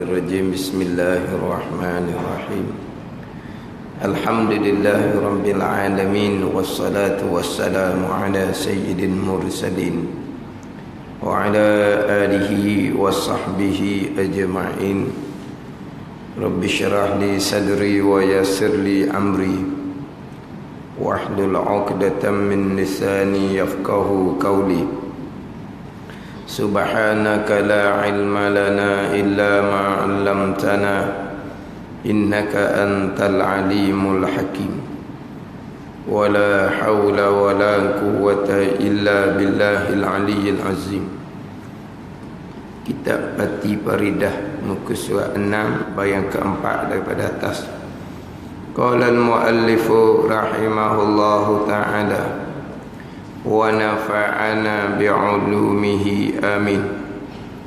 الرجيم بسم الله الرحمن الرحيم الحمد لله رب العالمين والصلاة والسلام على سيد المرسلين وعلى آله وصحبه أجمعين رب اشرح لي صدري ويسر لي أمري واحلل عقدة من لساني يفقه قولي سبحانك لا علم لنا إلا ما علمتنا إنك أنت العليم الحكيم ولا حول ولا قوة إلا بالله العلي العظيم. Kitab Pati Paridah muka surat 6 bayang keempat daripada atas. Qala al-muallifu rahimahullahu ta'ala wa nafa'ana bi'ulumihi amin.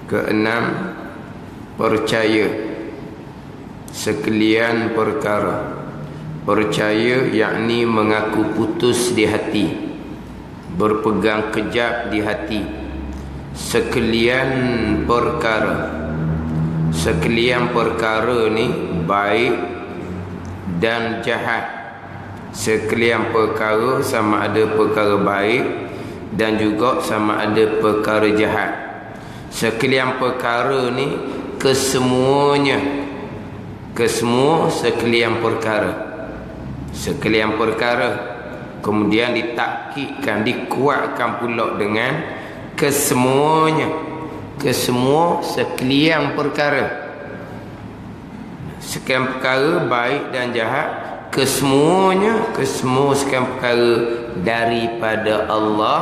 Keenam, percaya sekalian perkara. Percaya yakni mengaku putus di hati, berpegang kejap di hati. Sekalian perkara. Sekalian perkara ni baik dan jahat. Sekalian perkara sama ada perkara baik dan juga sama ada perkara jahat. Sekalian perkara ni kesemuanya, kesemua sekalian perkara. Sekalian perkara kemudian ditakkidkan, dikuatkan pula dengan kesemuanya. Kesemua sekalian perkara. Sekalian perkara baik dan jahat, kesemuanya, kesemua sekalian perkara daripada Allah,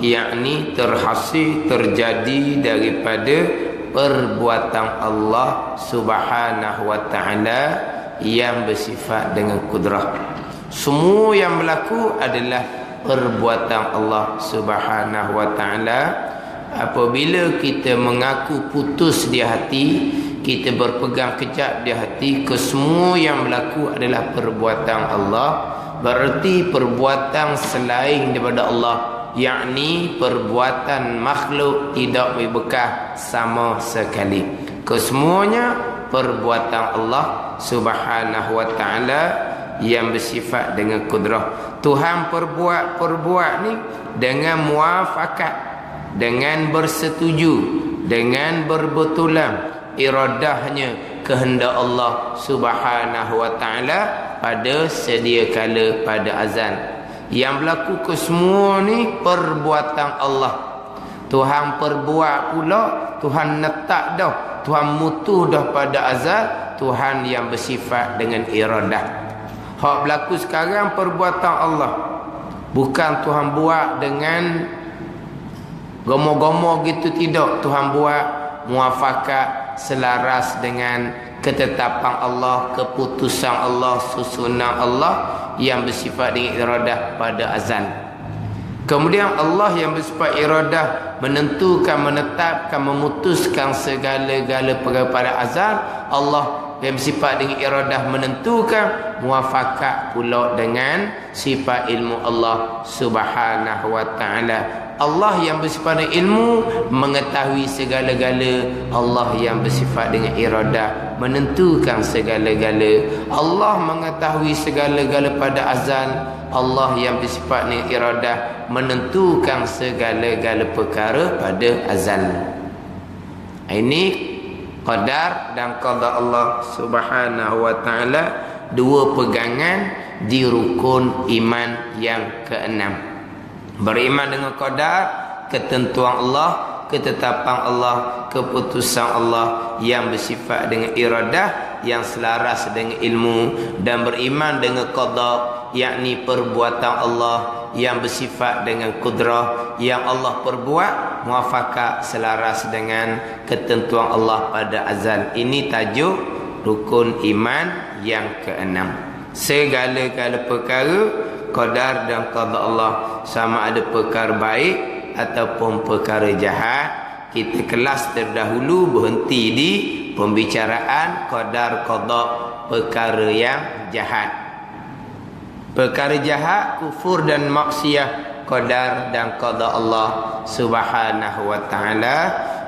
yakni terhasil, terjadi daripada perbuatan Allah subhanahu wa ta'ala yang bersifat dengan kudrah. Semua yang berlaku adalah perbuatan Allah subhanahu wa ta'ala. Apabila kita mengaku putus di hati, kita berpegang kejap di hati, kesemua yang berlaku adalah perbuatan Allah, berarti perbuatan selain daripada Allah, yakni perbuatan makhluk tidak berbekas sama sekali. Kesemuanya perbuatan Allah subhanahu wa ta'ala yang bersifat dengan kudrah. Tuhan perbuat ni dengan muafakat, dengan bersetuju, dengan berbetulan iradahnya, kehendak Allah subhanahu wa ta'ala pada sedia kala, pada azan. Yang berlaku kesemua ni perbuatan Allah. Tuhan perbuat pula, Tuhan letak dah, Tuhan mutuh dah pada azal. Tuhan yang bersifat dengan iradah. Hak berlaku sekarang perbuatan Allah, bukan Tuhan buat dengan gomo-gomo gitu, tidak. Tuhan buat muafakat, selaras dengan ketetapan Allah, keputusan Allah, susunan Allah yang bersifat dengan iradah pada azan. Kemudian Allah yang bersifat iradah menentukan, menetapkan, memutuskan segala-gala perkara pada azan. Allah yang bersifat dengan iradah menentukan, muafakat pula dengan sifat ilmu Allah subhanahu wa ta'ala. Allah yang bersifat dengan ilmu mengetahui segala-gala. Allah yang bersifat dengan iradah menentukan segala-gala. Allah mengetahui segala-gala pada azan. Allah yang bersifat dengan iradah menentukan segala-gala perkara pada azan. Ini qadar dan qada Allah subhanahu wa ta'ala, dua pegangan di rukun iman yang keenam. Beriman dengan qadar, ketentuan Allah, ketetapan Allah, keputusan Allah yang bersifat dengan iradah, yang selaras dengan ilmu. Dan beriman dengan qada, yakni perbuatan Allah yang bersifat dengan kudrah, yang Allah perbuat muafakat, selaras dengan ketentuan Allah pada azal. Ini tajuk rukun iman yang keenam. Segala-gala perkara, qadar dan qada Allah, sama ada perkara baik ataupun perkara jahat. Kita kelas terdahulu berhenti di pembicaraan qadar qada, perkara yang jahat. Perkara jahat, kufur dan maksiat, qadar dan qada Allah subhanahu wa ta'ala.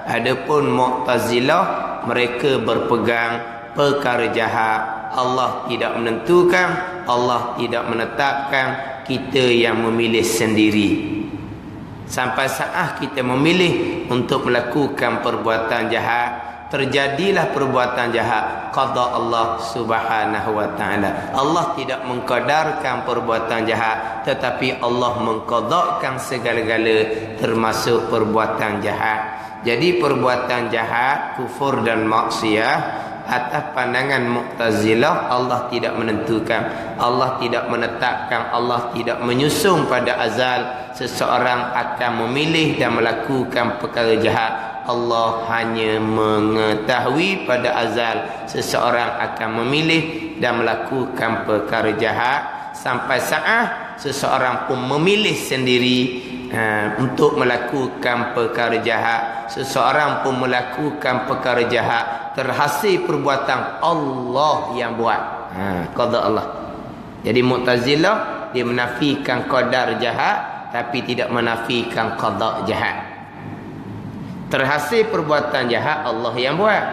Adapun Mu'tazilah mereka berpegang perkara jahat. Allah tidak menentukan, Allah tidak menetapkan, kita yang memilih sendiri. Sampai saat kita memilih untuk melakukan perbuatan jahat, terjadilah perbuatan jahat, qada Allah Subhanahu wa taala. Allah tidak mengqadarkan perbuatan jahat, tetapi Allah mengqadakan segala-gala termasuk perbuatan jahat. Jadi perbuatan jahat, kufur dan maksiat atas pandangan Mu'tazilah, Allah tidak menentukan, Allah tidak menetapkan, Allah tidak menyusun pada azal seseorang akan memilih dan melakukan perkara jahat. Allah hanya mengetahui pada azal seseorang akan memilih dan melakukan perkara jahat. Sampai saat seseorang pun memilih sendiri untuk melakukan perkara jahat, seseorang pun melakukan perkara jahat, terhasil perbuatan Allah yang buat, qada Allah. Jadi Mu'tazilah dia menafikan qadar jahat tapi tidak menafikan qada jahat. Terhasil perbuatan jahat Allah yang buat,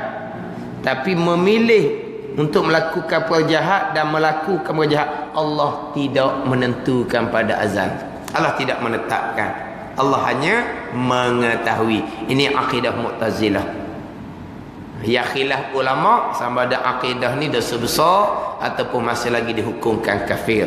tapi memilih untuk melakukan perkara jahat dan melakukan perkara jahat Allah tidak menentukan pada azal. Allah tidak menetapkan, Allah hanya mengetahui. Ini akidah Mu'tazilah. Ya khilaf ulama sama ada akidah ni dosa besar ataupun masih lagi dihukumkan kafir.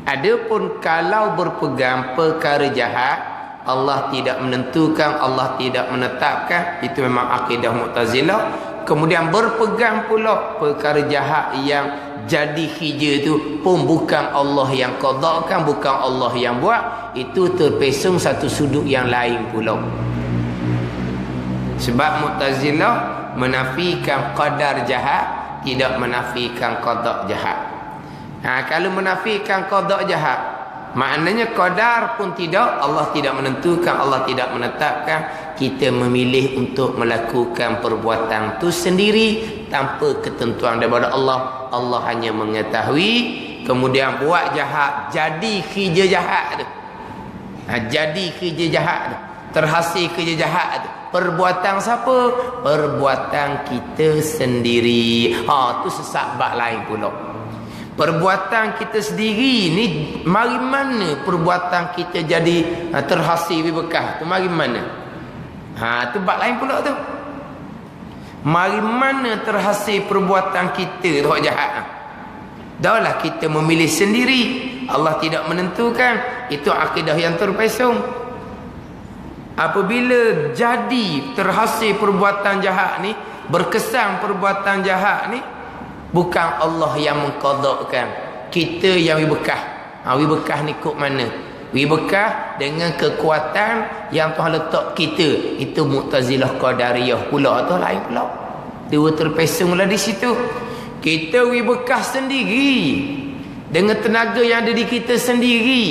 Adapun kalau berpegang perkara jahat, Allah tidak menentukan, Allah tidak menetapkan, itu memang akidah Mu'tazilah. Kemudian berpegang pula perkara jahat yang jadi hija itu pun bukan Allah yang qadakan, bukan Allah yang buat, itu terpesong satu sudut yang lain pula. Sebab Mu'tazilah menafikan qadar jahat, tidak menafikan qada jahat. Kalau menafikan qada jahat, maknanya qadar pun tidak, Allah tidak menentukan, Allah tidak menetapkan, kita memilih untuk melakukan perbuatan itu sendiri tanpa ketentuan daripada Allah. Allah hanya mengetahui, kemudian buat jahat, jadi kerja jahat tu. Jadi kerja jahat tu, terhasil kerja jahat tu. Perbuatan siapa? Perbuatan kita sendiri. Tu sesat bab lain pula. Perbuatan kita sendiri ni mari mana perbuatan kita jadi terhasil berkah tu, mari mana? Tu bab lain pula tu. Mari mana terhasil perbuatan kita tu jahat. Dahlah kita memilih sendiri, Allah tidak menentukan, itu akidah yang terpesong. Apabila jadi terhasil perbuatan jahat ni, berkesan perbuatan jahat ni, bukan Allah yang mengqadakan, kita yang wibekah. Wibekah ni kok mana? Wibekah dengan kekuatan yang Tuhan letak kita. Itu Mu'tazilah Qadariyah pula, atau lain pula. Dua terpesonglah di situ. Kita wibekah sendiri dengan tenaga yang ada di kita sendiri,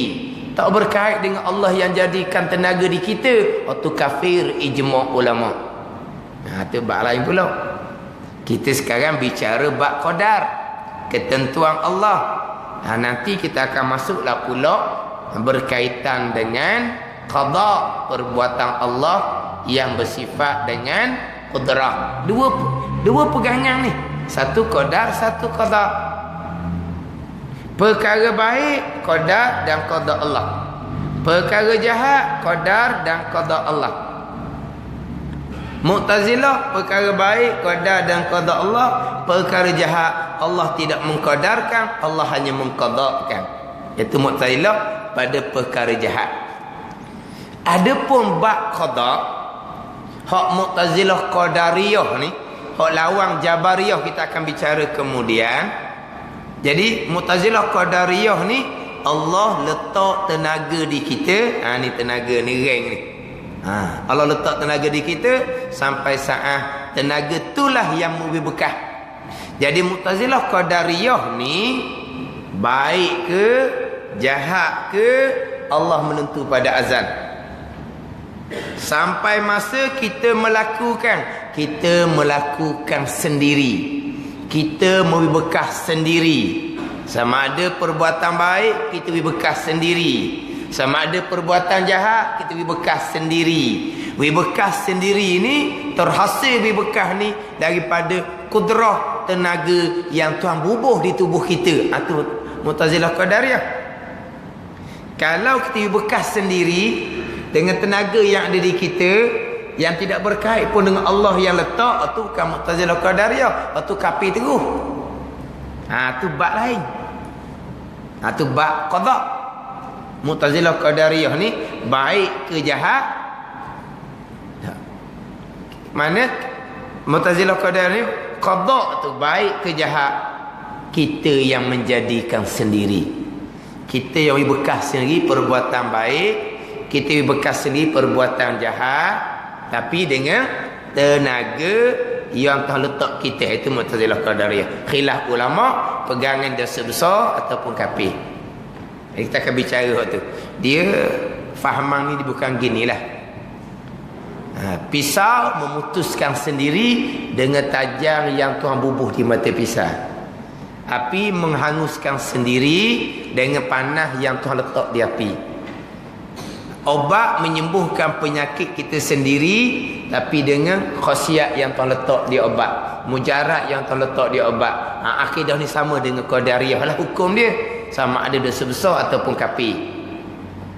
tak berkait dengan Allah yang jadikan tenaga di kita. Itu kafir ijma' ulama. Itu bab lain pula. Kita sekarang bicara bab qadar, ketentuan Allah. Nanti kita akan masuklah pula berkaitan dengan qada, perbuatan Allah yang bersifat dengan qudrah. Dua pegangan ni, satu qadar, satu qada. Perkara baik qadar dan qada Allah, perkara jahat qadar dan qada Allah. Mu'tazilah perkara baik qadar dan qada Allah, perkara jahat Allah tidak mengqadarkan, Allah hanya mengqadakan. Itu Mu'tazilah pada perkara jahat. Adapun bab qada, hak Mu'tazilah Qadariyah ni, hak lawang Jabariyah kita akan bicara kemudian. Jadi Mu'tazilah Qadariyah ni, Allah letak tenaga di kita. Ni tenaga ni, rank ni. Allah letak tenaga di kita sampai saat tenaga itulah yang memberi bekah. Jadi Mu'tazilah Qadariyah ni, baik ke jahat ke, Allah menentu pada azal. Sampai masa kita melakukan sendiri. Kita memberi bekah sendiri. Sama ada perbuatan baik, kita beri bekah sendiri. Sama ada perbuatan jahat, kita beri bekah sendiri. Bekas sendiri ni, terhasil bekas ni daripada kudrah tenaga yang Tuhan bubuh di tubuh kita. Itu Mu'tazilah Qadariyah. Kalau kita bekas sendiri dengan tenaga yang ada di kita, yang tidak berkait pun dengan Allah yang letak, itu bukan Mu'tazilah Qadariyah, itu kafir terus. Itu bab lain. Itu bab qada. Mu'tazilah Qadariyah ni baik ke jahat. Mana Mu'tazilah Qadariyah qada tu baik ke jahat, kita yang menjadikan sendiri. Kita yang bekas sendiri perbuatan baik, kita bekas sendiri perbuatan jahat, tapi dengan tenaga yang Tuhan letak kita. Itu Mu'tazilah Qadariyah. Khilaf ulama pegangan dosa besar ataupun kafir. Kita akan bicara waktu dia fahaman ni bukan ginilah. Pisau memutuskan sendiri dengan tajam yang Tuhan bubuh di mata pisau. Api menghanguskan sendiri dengan panah yang Tuhan letak di api. Obat menyembuhkan penyakit kita sendiri, tapi dengan khasiat yang Tuhan letak di obat, mujarad yang Tuhan letak di obat. Akidah ni sama dengan Qadariyah lah hukum dia, sama ada dosa besar ataupun kafir.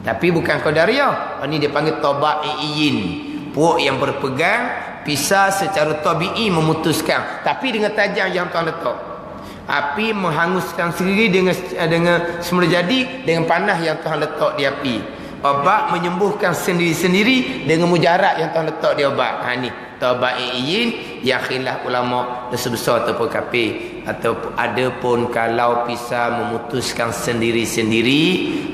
Tapi bukan Qadariyah. Ini dia panggil tabi'iyin, puak yang berpegang pisau secara tabi'i memutuskan, tapi dengan tajam yang Tuhan letak. Api menghanguskan sendiri dengan semula jadi dengan panah yang Tuhan letak di api. Obat menyembuhkan sendiri-sendiri dengan mujarad yang Tuhan letak di obat. Ni tabi'iyin yang khilaf ulama dosa besar ataupun kafir. Ataupun ada pun kalau pisau memutuskan sendiri-sendiri,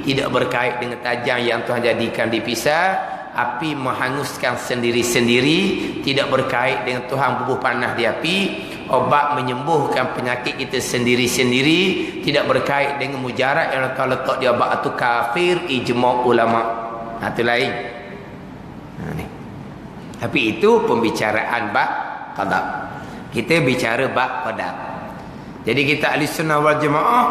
tidak berkait dengan tajam yang Tuhan jadikan di pisau. Api menghanguskan sendiri-sendiri, tidak berkait dengan Tuhan bubuh panah di api. Obat menyembuhkan penyakit kita sendiri-sendiri, tidak berkait dengan mujarad yang Tuhan letak di obat. Itu kafir ijma' ulama. Itu lain. Ni. Tapi itu pembicaraan bab qada. Kita bicara bab qadar. Jadi kita ahli sunnah wal jamaah,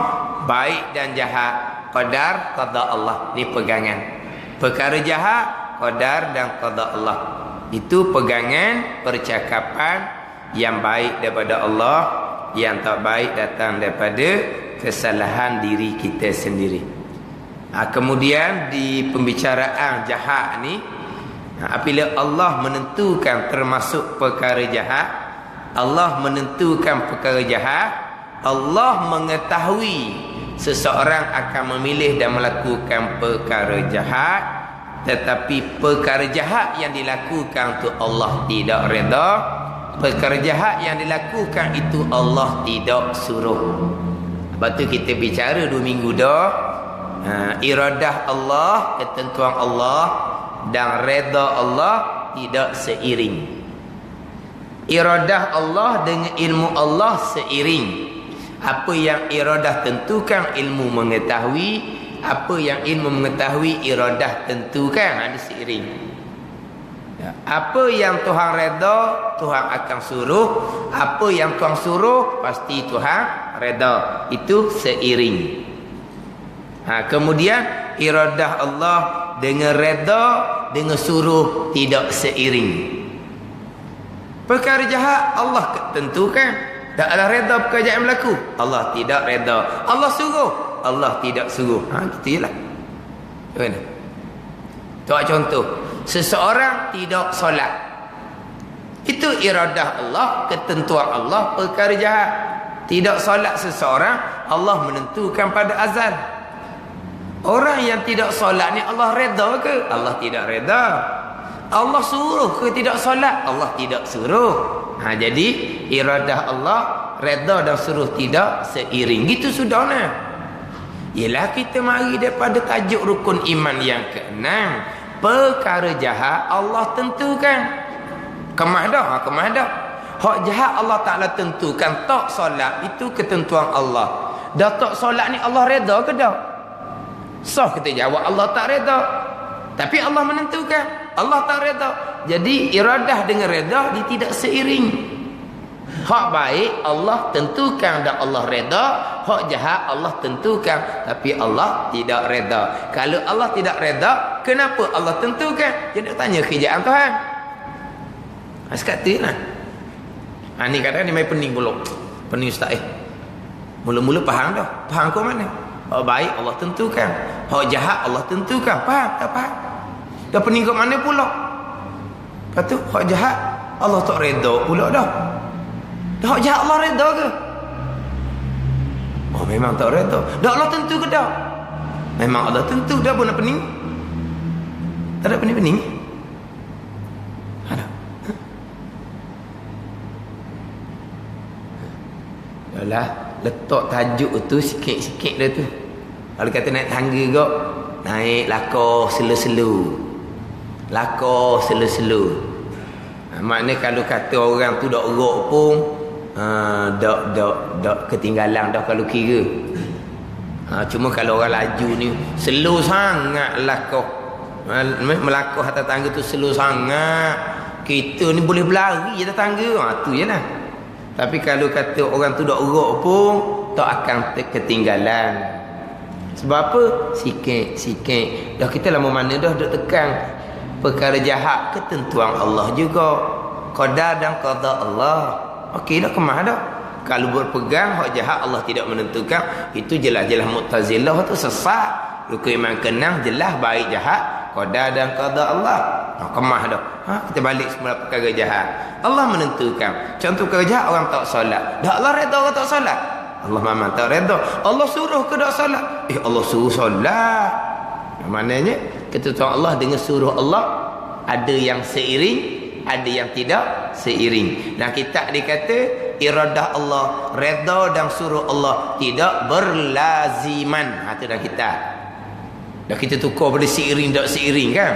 baik dan jahat qadar qada Allah. Ni pegangan. Perkara jahat qadar dan qada Allah. Itu pegangan percakapan yang baik daripada Allah, yang tak baik datang daripada kesalahan diri kita sendiri. Kemudian di pembicaraan jahat ni, apabila Allah menentukan termasuk perkara jahat, Allah menentukan perkara jahat, Allah mengetahui seseorang akan memilih dan melakukan perkara jahat, tetapi perkara jahat yang dilakukan tu Allah tidak redha. Perkara jahat yang dilakukan itu Allah tidak suruh. Sebab tu kita bicara 2 minggu dah, iradah Allah, ketentuan Allah dan redha Allah tidak seiring. Iradah Allah dengan ilmu Allah seiring. Apa yang iradah tentukan ilmu mengetahui, apa yang ilmu mengetahui iradah tentukan, ada seiring. Apa yang Tuhan redha, Tuhan akan suruh. Apa yang Tuhan suruh, pasti Tuhan redha. Itu seiring. Kemudian iradah Allah dengan redha, dengan suruh tidak seiring. Perkara jahat Allah tentukan, tak ada redha perkara jahat yang berlaku. Allah tidak redha. Allah suruh, Allah tidak suruh. Gitu jelah. Mana? Tuan contoh, seseorang tidak solat, itu iradah Allah, ketentuan Allah, perkara jahat. Tidak solat seseorang, Allah menentukan pada azal. Orang yang tidak solat ni Allah redha ke? Allah tidak redha. Allah suruh ke tidak solat? Allah tidak suruh. Jadi iradah Allah, redha dan suruh tidak seiring. Gitu sudahlah. Ialah kita mari daripada tajuk rukun iman yang ke-6. Perkara jahat Allah tentukan. Kemah dah. Hak jahat Allah Ta'ala tentukan. Tak solat itu ketentuan Allah. Dah tak solat ni Allah redha ke tak? Sah kita jawab Allah tak redha. Tapi Allah menentukan, Allah tak redha. Jadi iradah dengan redha dia tidak seiring. Hak baik Allah tentukan dan Allah redha, hak jahat Allah tentukan, tapi Allah tidak reda. Kalau Allah tidak reda, kenapa Allah tentukan? Jadi tanya kerjaan Tuhan. Sekat tu lah. Ni kadang ni main pening pula. Pening ustaz mula-mula faham dah. Faham kau mana? Hak baik Allah tentukan, hak jahat Allah tentukan. Faham tak faham? Dah pening kau mana pula? Lepas tu hak jahat Allah tak reda pula dah. Hak jahat Allah reda ke? Oh memang tak reda. Dah Allah tentu ke dah? Memang Allah tentu. Dah pun nak pening? Tak ada pening-pening? Yalah, letak tajuk tu sikit-sikit dah tu. Kalau kata naik tangga kau, naik lakor selu-selu. Lakor selu-selu. Maknanya kalau kata orang tu dak erok pun, dak ketinggalan dah kalau kira. Cuma kalau orang laju ni selu sangat lakor. Melakor atas tangga tu selu sangat. Kita ni boleh berlari atas tangga. Tu je lah. Tapi kalau kata orang tu dak erok pun, tak akan ketinggalan. Sebab apa? Sikit-sikit. Dah kita lama mana dah duk tekan perkara jahat, ketentuan Allah juga. Qadar dan qada Allah. Okey dah, kemah dah. Kalau berpegang hak jahat Allah tidak menentukan, itu jelas-jelas Mu'tazilah tu sesat. Rukun iman kenang jelas baik jahat, qadar dan qada Allah. Kemah dah. Kita balik semula perkara jahat. Allah menentukan. Contoh perkara jahat, orang tak solat. Dah Allah reda orang tak solat? Allah memang tak reda. Allah suruh ke tak solat? Allah suruh solat. Maknanya ketentuan Allah dengan suruh Allah ada yang seiring, ada yang tidak seiring. Dan kitab dia kata iradah Allah, reda dan suruh Allah tidak berlaziman. Itu dah kitab. Dah kita tukar pada seiring tak seiring kan?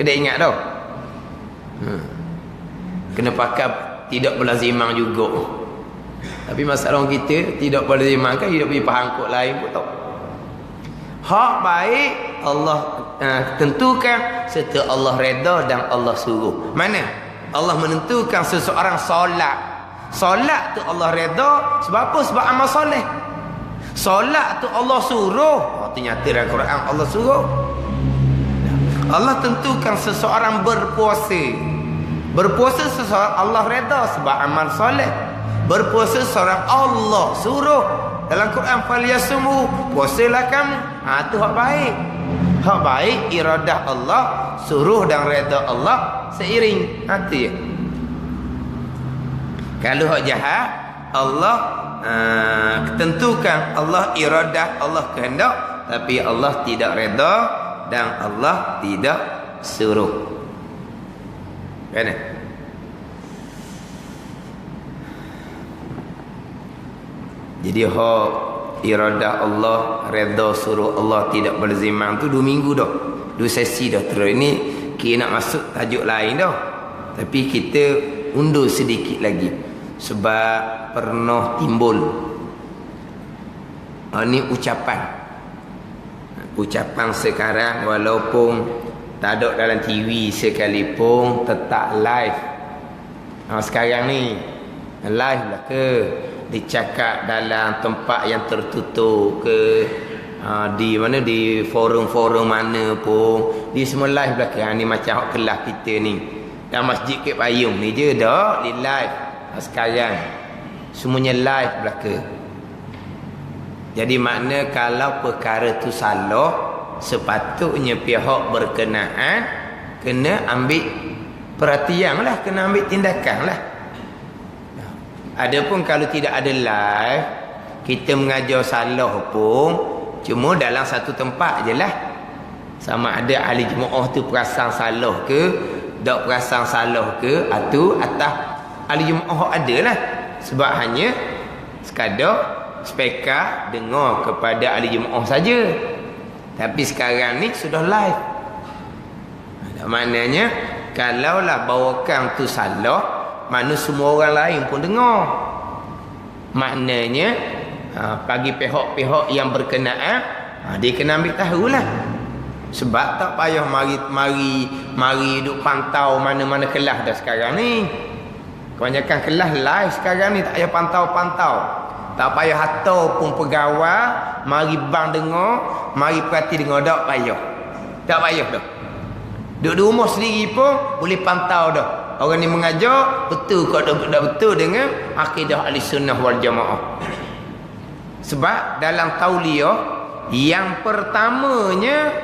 Kena ingat tau. Kena pakai tidak berlaziman juga. Tapi masalah orang kita tidak berlaziman kan, dia pergi faham kod lain pun tak. Hak baik Allah tentukan serta Allah reda dan Allah suruh. Mana? Allah menentukan seseorang solat. Solat tu Allah reda sebab apa? Sebab amal soleh. Solat tu Allah suruh. Ternyata dalam Quran Allah suruh. Allah tentukan seseorang berpuasa. Berpuasa seseorang Allah reda sebab amal soleh. Berpuasa seseorang Allah suruh. Dalam Quran falyasumu, puasalah kamu. Tu hak baik. Hak baik iradah Allah, suruh dan reda Allah seiring. Tu je. Kalau hak jahat Allah tentukan, Allah iradah, Allah kehendak, tapi Allah tidak reda dan Allah tidak suruh. Kan? Jadi hak iradah Allah, reda suruh Allah tidak berziman tu 2 minggu dah. 2 sesi dah terus. Ini kita nak masuk tajuk lain dah. Tapi kita undur sedikit lagi. Sebab pernah timbul ini ucapan sekarang, walaupun tak ada dalam TV sekalipun, tetap live. Sekarang ni live lah ke, dicakap dalam tempat yang tertutup ke, di mana, di forum-forum mana pun, di semua live belakang ni. Macam kelas kita ni dan Masjid Kek Payung ni je dah di live. Sekarang semuanya live belaka. Jadi makna kalau perkara tu salah, sepatutnya pihak berkenaan kena ambil perhatian lah, kena ambil tindakan lah. Adapun kalau tidak ada live, kita mengajar salah pun cuma dalam satu tempat je lah. Sama ada ahli jemaah tu perasan salah ke, tak perasan salah ke, atau atas ahli jemaah ada lah. Sebab hanya sekadar speaker dengar kepada ahli jemaah saja. Tapi sekarang ni sudah live. Maknanya kalaulah bawakan tu salah, mana semua orang lain pun dengar. Maknanya bagi pihak-pihak yang berkenaan, dia kena ambil tahulah. Sebab tak payah mari duk pantau mana-mana kelas dah sekarang ni. Kebanyakan kelas live sekarang ni tak payah pantau-pantau. Tak payah harta pun pegawai, mari bang dengar, mari perhati dengar, tak payah. Tak payah dah. Duduk di rumah sendiri pun boleh pantau dah. Orang ni mengajar betul ke tak betul dengan akidah Ahlussunnah wal Jamaah. Sebab dalam tauliyah yang pertamanya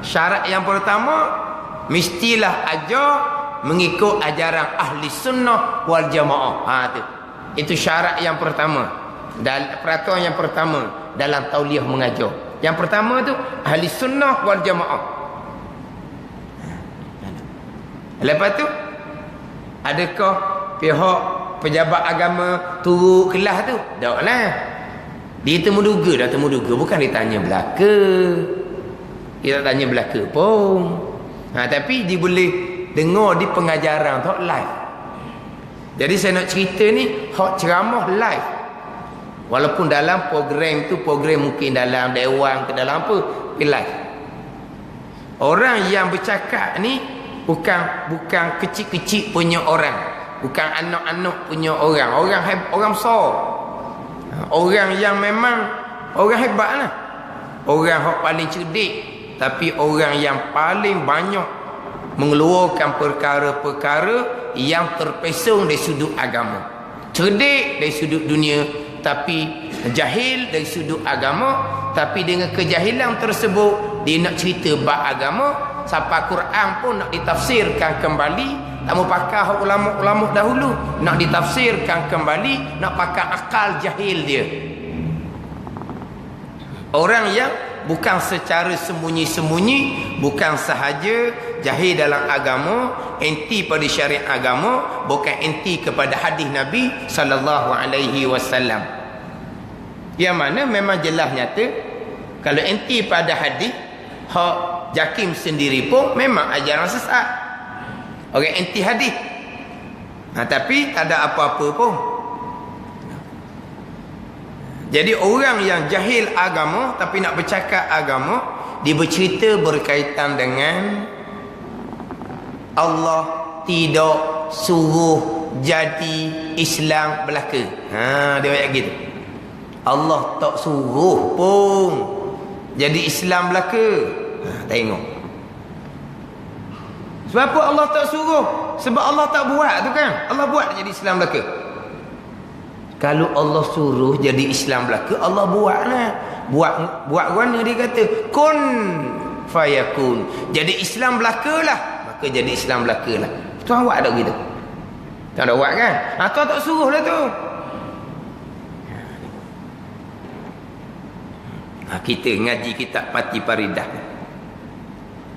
syarat yang pertama mestilah ajar mengikut ajaran Ahlussunnah wal Jamaah. Itu syarat yang pertama. Dan peraturan yang pertama dalam tauliyah mengajar. Yang pertama tu Ahlussunnah wal Jamaah. Lepas tu adakah pihak pejabat agama turut kelas tu? Taklah. Dia temuduga dah, temuduga, bukan ditanya belaka. Dia tak tanya belaka pun. Tapi dia boleh dengar di pengajaran tak live. Jadi saya nak cerita ni hak ceramah live. Walaupun dalam program tu, program mungkin dalam dewan ke dalam apa, tapi live. Orang yang bercakap ni bukan kecil-kecil punya orang, bukan anak-anak punya orang, orang besar, orang yang memang orang hebat lah, orang yang paling cerdik, tapi orang yang paling banyak mengeluarkan perkara-perkara yang terpesong dari sudut agama, cerdik dari sudut dunia, tapi jahil dari sudut agama. Tapi dengan kejahilan tersebut dia nak cerita bab agama, sampai Quran pun nak ditafsirkan kembali, tak mau pakai ulama-ulama dahulu, nak ditafsirkan kembali, nak pakai akal jahil dia. Orang yang bukan secara sembunyi-sembunyi, bukan sahaja jahil dalam agama, anti pada syariat agama, bukan anti kepada hadis Nabi sallallahu alaihi wasallam. Yang mana memang jelas nyata kalau anti pada hadis, hak Jakim sendiri pun memang ajaran sesat. Orang anti hadis. Tapi tak ada apa-apa pun. Jadi orang yang jahil agama tapi nak bercakap agama, dia bercerita berkaitan dengan Allah tidak suruh jadi Islam belaka. Dia banyak gitu. Allah tak suruh pun jadi Islam belaka. Tengok. Sebab apa Allah tak suruh? Sebab Allah tak buat tu kan. Allah buat jadi Islam belaka. Kalau Allah suruh jadi Islam belaka, Allah buatlah. Buat mana dia kata? Kun fayakun. Jadi Islam belaka lah. Maka jadi Islam belaka lah. Tuhan buat tak gitu? Tak ada buat kan? Tuhan tak suruh lah tu. Kita ngaji kitab Pati Paridah.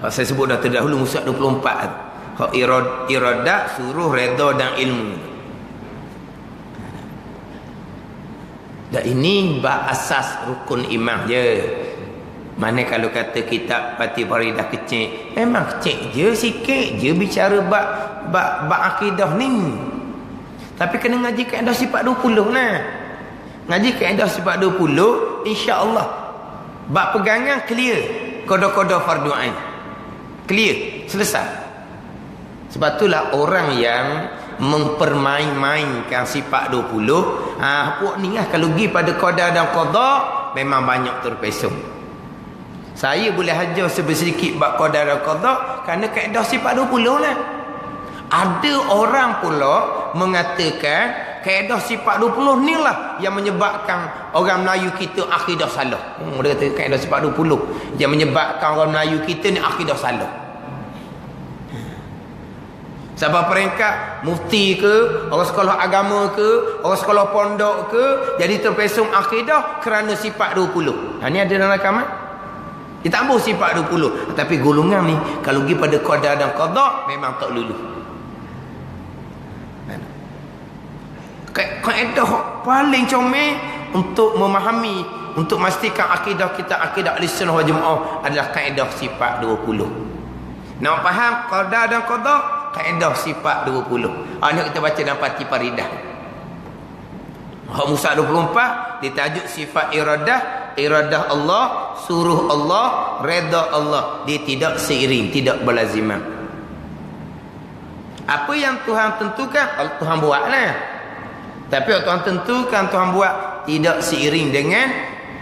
Saya sebut dah terdahulu Musa 24. Hak iradah, suruh, redha dan ilmu. Dan ini bab asas rukun iman je. Mana kalau kata kitab Pati Paridah kecil, memang kecil je, sikit je bicara bab akidah ni. Tapi kena ngaji kaedah sifat 20 lah. Ngaji kaedah sifat 20, insya-Allah bab pegangan clear, kodoh-kodoh fardu ain clear, selesai. Sebab itulah orang yang mempermain-mainkan sifat 20, puak ni lah kalau pergi pada qada dan qada memang banyak terpesong. Saya boleh hajar sedikit bab qada dan qada kerana kaedah sifat 20 lah. Ada orang pula mengatakan kaedah sifat 20 ni lah yang menyebabkan orang Melayu kita akidah salah. Dia kata kaedah sifat 20 yang menyebabkan orang Melayu kita ni akidah salah. Sebab peringkat mufti ke, orang sekolah agama ke, orang sekolah pondok ke, jadi terpesong akidah kerana sifat 20. Ni ada dalam rakaman. Dia tambah sifat 20. Tapi golongan ni kalau pergi pada qada dan qada memang tak lulus. Kaedah paling comel untuk memahami, untuk memastikan akidah kita akidah Ahlussunnah wal Jamaah adalah kaedah sifat 20. Nak faham qada dan qada, kaedah sifat 20. Ini kita baca dalam Pati Paridah. Musa 24 ditajuk sifat iradah Allah, suruh Allah, redha Allah. Dia tidak seiring, tidak berlaziman. Apa yang Tuhan tentukan, Tuhan buatlah. Tapi Tuhan tentukan, Tuhan buat tidak seiring dengan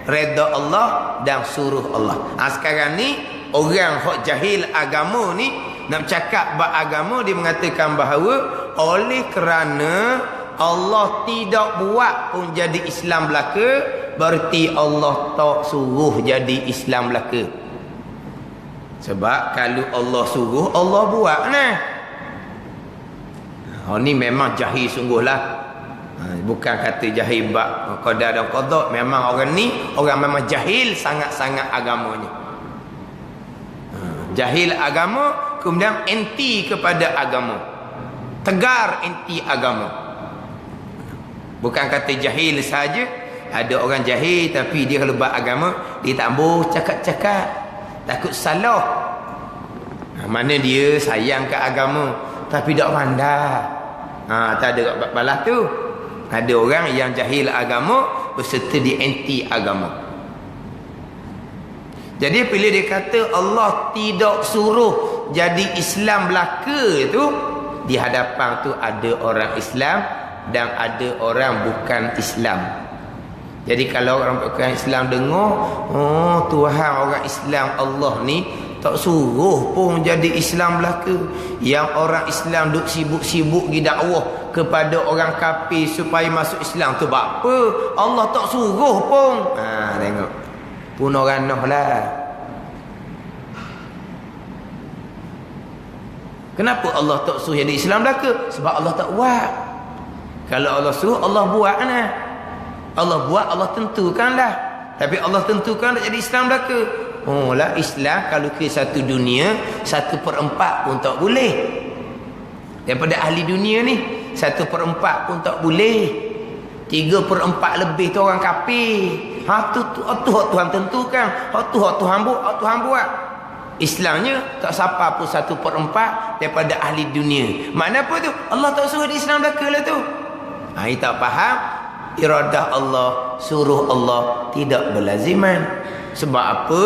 redha Allah dan suruh Allah. Sekarang ni orang hok jahil agama ni nak cakap bab agama, dia mengatakan bahawa oleh kerana Allah tidak buat pun jadi Islam belaka, berarti Allah tak suruh jadi Islam belaka. Sebab kalau Allah suruh, Allah buat nah. Ni memang jahil sungguhlah. Bukan kata jahil bab qada dan qada, memang orang ni orang memang jahil sangat-sangat agamanya. Jahil agama, kemudian anti kepada agama, tegar anti agama. Bukan kata jahil saja. Ada orang jahil tapi dia kalau bab agama dia tak boleh cakap-cakap, takut salah. Mana dia sayang ke agama tapi tak pandai. Tak ada balas tu. Ada orang yang jahil agama berserta dia anti agama. Jadi bila dia kata Allah tidak suruh jadi Islam belaka tu, di hadapan tu ada orang Islam dan ada orang bukan Islam. Jadi kalau orang bukan Islam dengar, oh Tuhan orang Islam Allah ni tak suruh pun jadi Islam belaka. Yang orang Islam duk sibuk-sibuk pergi dakwah kepada orang kafir supaya masuk Islam tu buat apa? Allah tak suruh pun. Tengok. Pun orang noh lah. Kenapa Allah tak suruh jadi Islam belaka? Sebab Allah tak buat. Kalau Allah suruh, Allah buat nah. Allah buat, Allah tentukan dah. Tapi Allah tentukan nak jadi Islam belaka. Oh lah, Islam kalau ke satu dunia 1/4 pun tak boleh. Daripada ahli dunia ni 1/4 pun tak boleh. 3/4 lebih tu orang kafir. Tu Tuhan tentukan. Tu Tuhan buat. Islamnya tak siapa pun 1/4 daripada ahli dunia. Makna apa tu? Allah tak suruh di Islam belaka lah tu. Ini tak faham. Iradah Allah, suruh Allah tidak berlaziman. Sebab apa?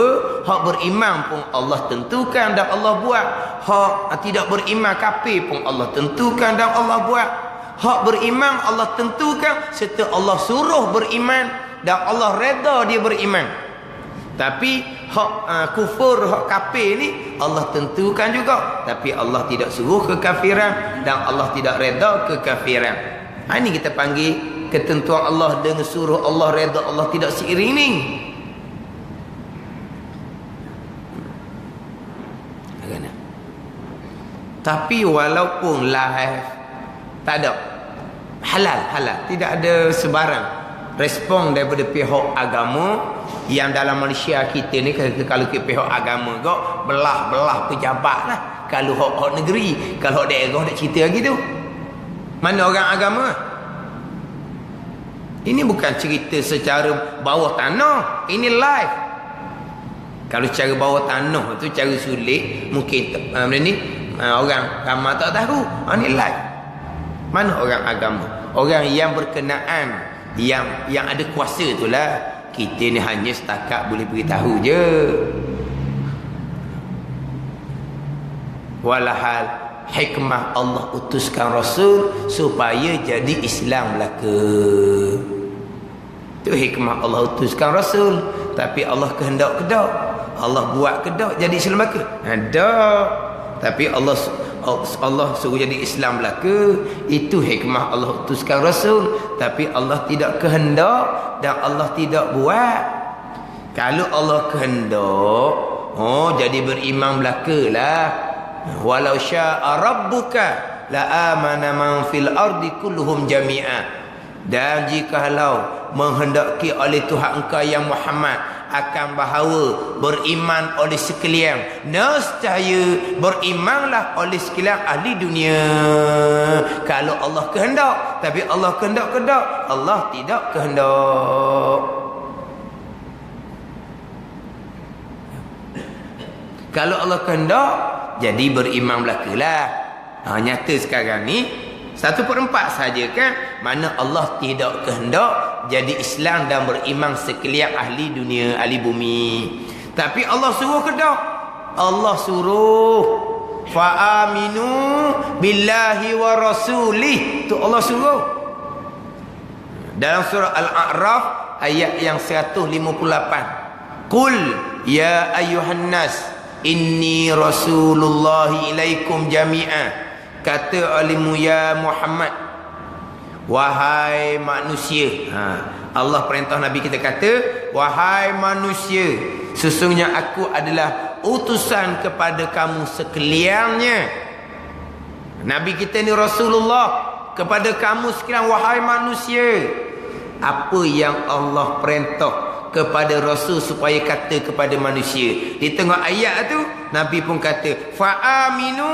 Hak beriman pun Allah tentukan dan Allah buat. Hak tidak beriman kafir pun Allah tentukan dan Allah buat. Hak beriman Allah tentukan serta Allah suruh beriman dan Allah redha dia beriman. Tapi hak kufur, hak kafir ni Allah tentukan juga, tapi Allah tidak suruh kekafiran dan Allah tidak redha kekafiran. Ini kita panggil ketentuan Allah dengan suruh Allah, redha Allah tidak seiring ni. Tapi walaupun live tak ada halal, tidak ada sebarang respon daripada pihak agama yang dalam Malaysia kita ni. Kalau ke pihak agama kau belah pejabat lah. Kalau hak negeri, kalau daerah nak cerita lagi tu. Mana orang agama? Ini bukan cerita secara bawah tanah, ini live. Kalau cara bawah tanah tu cara sulit, mungkin benda ni orang ramai tak tahu. Ini live. Mana orang agama? Orang yang berkenaan, yang ada kuasa itulah. Kita ni hanya setakat boleh beritahu je. Walahal hikmah Allah utuskan Rasul supaya jadi Islam belaka. Itu hikmah Allah utuskan Rasul. Tapi Allah kehendak kedak, Allah buat kedak jadi Islam belaka. Ada. Tapi Allah suruh jadi Islam belaka. Itu hikmah Allah utuskan Rasul. Tapi Allah tidak kehendak dan Allah tidak buat. Kalau Allah kehendak, jadi beriman belaka lah. Walau syaa rabbuka la amana man fil ardi kulluhum jami'a. Dan jikalau menghendaki oleh Tuhan engkau yang Muhammad akan bahawa beriman oleh sekalian, nescaya berimanlah oleh sekalian ahli dunia. Kalau Allah kehendak. Tapi Allah kehendak kedak, Allah tidak kehendak. Kalau Allah kehendak, jadi beriman belakalah. Nyata sekarang ni 1/4 saja kan. Mana Allah tidak kehendak jadi Islam dan beriman sekalian ahli dunia, ahli bumi. Tapi Allah suruh kedak. Allah suruh fa aminu billahi wa rasulih. Tu Allah suruh. Dalam surah Al-A'raf ayat yang 158. Qul ya ayyuhan nas inni rasulullahi ilaikum jami'a. Kata alimu ya Muhammad, wahai manusia. Allah perintah Nabi kita kata, wahai manusia, sesungguhnya aku adalah utusan kepada kamu sekaliannya. Nabi kita ni Rasulullah kepada kamu sekalian, wahai manusia. Apa yang Allah perintah kepada Rasul supaya kata kepada manusia. Di tengah ayat tu Nabi pun kata, fa'aminu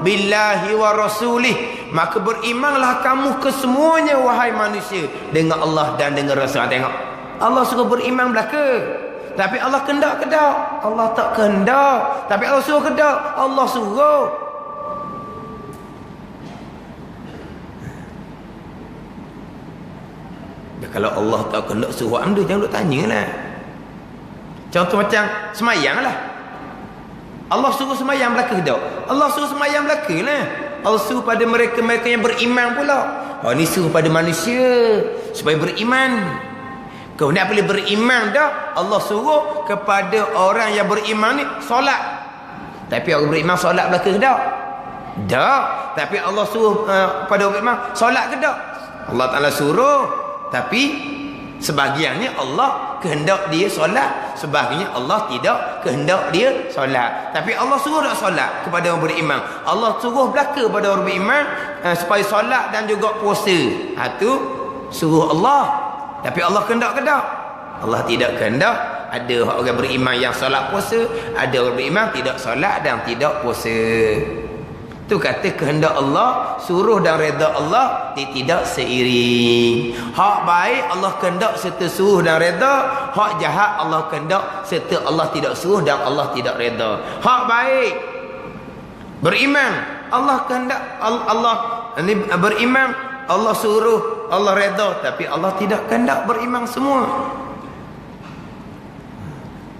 billahi wa rasulih. Maka berimanlah kamu kesemuanya wahai manusia dengan Allah dan dengan Rasul. Tengok, Allah suruh beriman belaka. Tapi Allah kehendak ke tak? Allah tak kehendak. Tapi Allah suruh ke tak? Allah suruh. Kalau Allah tak kehendak suruh anda, jangan duk tanyalah. Contoh macam semayang lah. Allah suruh semayang belaka tak? Allah suruh semayang belaka lah. Allah suruh pada mereka-mereka yang beriman pula. Oh, ni suruh pada manusia supaya beriman. Kemudian apabila beriman dah, Allah suruh kepada orang yang beriman ni solat. Tapi orang beriman solat belaka ke tak? Tak. Tapi Allah suruh pada orang beriman solat ke tak? Allah Ta'ala suruh. Tapi sebahagiannya Allah kehendak dia solat, sebahagiannya Allah tidak kehendak dia solat. Tapi Allah suruh tak solat kepada orang beriman. Allah suruh belaka kepada orang beriman supaya solat dan juga puasa. Itu suruh Allah. Tapi Allah kehendak ke tak? Allah tidak kehendak. Ada orang beriman yang solat puasa, ada orang beriman tidak solat dan tidak puasa. Tu kata kehendak Allah, suruh dan reda Allah tidak seiring. Hak baik Allah kehendak serta suruh dan reda, hak jahat Allah kehendak serta Allah tidak suruh dan Allah tidak reda. Hak baik beriman, Allah kehendak, Allah ini beriman, Allah suruh, Allah reda, tapi Allah tidak kehendak beriman semua.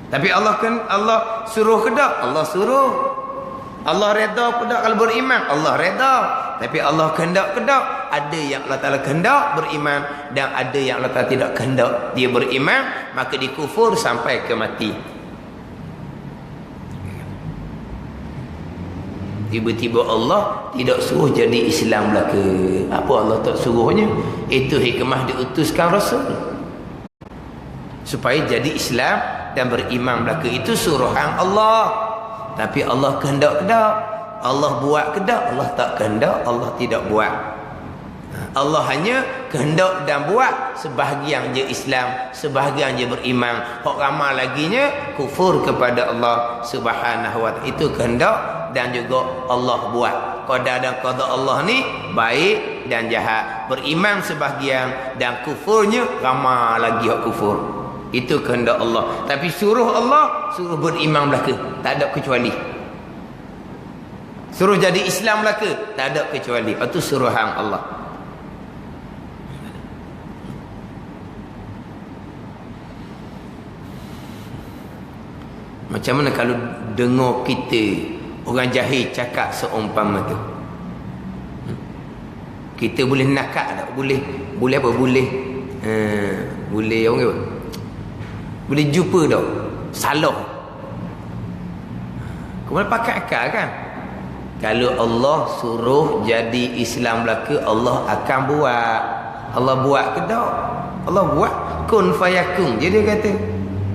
Tapi Allah suruh ke tak? Allah suruh. Allah reda pada kalau beriman, Allah reda. Tapi Allah kehendak ke tak? Ada yang Allah Ta'ala kehendak beriman dan ada yang Allah Ta'ala tidak kehendak dia beriman, maka dikufur sampai ke mati. Tiba-tiba Allah tidak suruh jadi Islam belaka. Apa Allah tak suruhnya? Itu hikmah diutuskan Rasul supaya jadi Islam dan beriman belaka. Itu suruhan Allah. Tapi Allah kehendak ke tak? Allah buat ke tak? Allah tak kehendak, Allah tidak buat. Allah hanya kehendak dan buat. Sebahagian je Islam, sebahagian je beriman. Hak ramai laginya kufur kepada Allah Subhanahu wa ta'ala. Itu kehendak dan juga Allah buat. Qada dan qada Allah ni baik dan jahat. Beriman sebahagian dan kufurnya ramai lagi hak kufur. Itu kehendak Allah. Tapi suruh Allah, suruh beriman belaka, tak ada kecuali. Suruh jadi Islam belaka, tak ada kecuali. Itu suruhan Allah. Macam mana kalau dengar kita orang jahil cakap seumpama tu? Kita boleh nakak tak? Boleh apa? Boleh orang apa? Boleh jumpa dah salah. Kemudian pakai akal kan? Kalau Allah suruh jadi Islam belaka, Allah akan buat. Allah buat ke tak? Allah buat. Kun fayakun. Jadi dia kata,